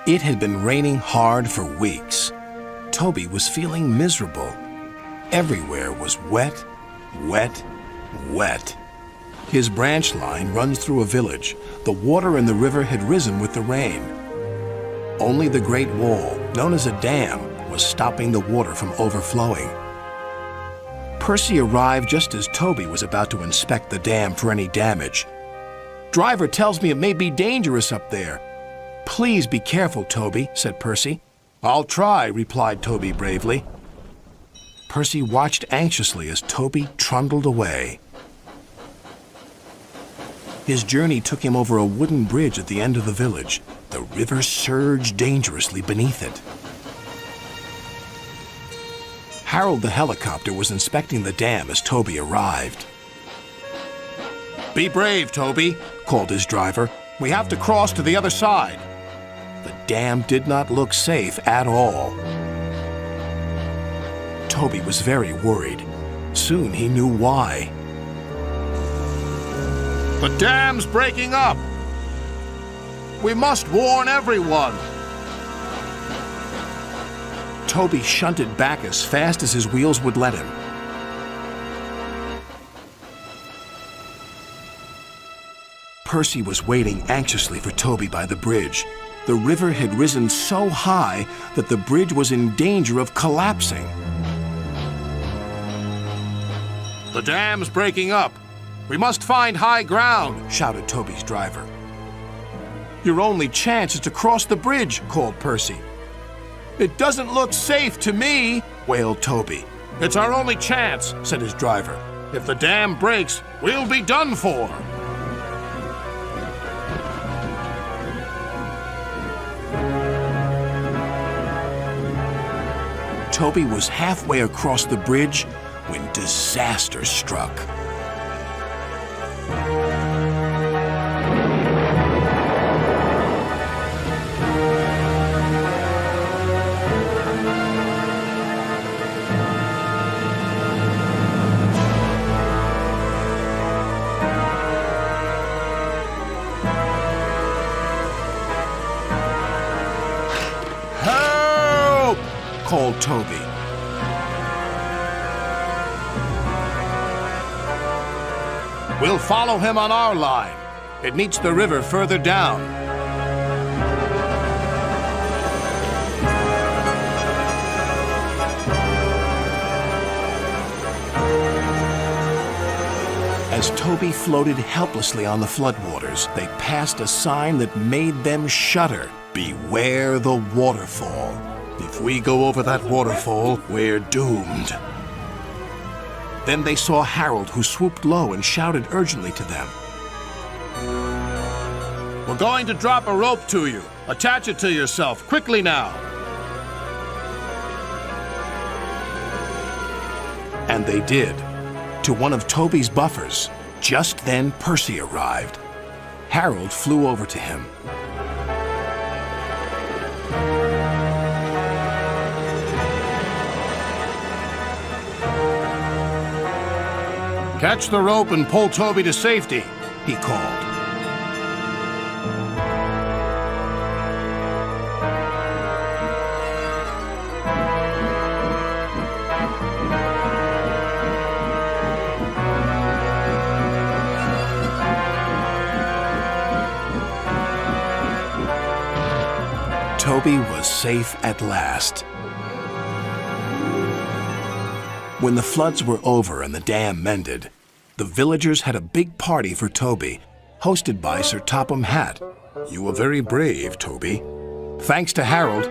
It had been raining hard for weeks. Toby was feeling miserable. Everywhere was wet, wet, wet. His branch line runs through a village. The water in the river had risen with the rain. Only the Great Wall, known as a dam, was stopping the water from overflowing. Percy arrived just as Toby was about to inspect the dam for any damage. "Driver tells me it may be dangerous up there." "Please be careful, Toby," said Percy. "I'll try," replied Toby bravely. Percy watched anxiously as Toby trundled away. His journey took him over a wooden bridge at the end of the village. The river surged dangerously beneath it. Harold the helicopter was inspecting the dam as Toby arrived. "Be brave, Toby," called his driver. "We have to cross to the other side." The dam did not look safe at all. Toby was very worried. Soon he knew why. "The dam's breaking up! We must warn everyone!" Toby shunted back as fast as his wheels would let him. Percy was waiting anxiously for Toby by the bridge. The river had risen so high that the bridge was in danger of collapsing. "The dam's breaking up! We must find high ground!" shouted Toby's driver. "Your only chance is to cross the bridge," called Percy. "It doesn't look safe to me," wailed Toby. "It's our only chance," said his driver. "If the dam breaks, we'll be done for." Toby was halfway across the bridge when disaster struck. "Help!" called Toby. "We'll follow him on our line. It meets the river further down." As Toby floated helplessly on the floodwaters, they passed a sign that made them shudder. "Beware the waterfall. If we go over that waterfall, we're doomed." Then they saw Harold, who swooped low and shouted urgently to them. "We're going to drop a rope to you. Attach it to yourself, quickly now." And they did, to one of Toby's buffers. Just then Percy arrived. Harold flew over to him. "Catch the rope and pull Toby to safety," he called. Toby was safe at last. When the floods were over and the dam mended, the villagers had a big party for Toby, hosted by Sir Topham Hatt. "You were very brave, Toby." "Thanks to Harold."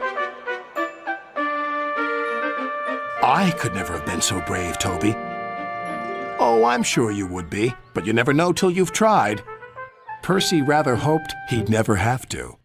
"I could never have been so brave, Toby." "Oh, I'm sure you would be, but you never know till you've tried." Percy rather hoped he'd never have to.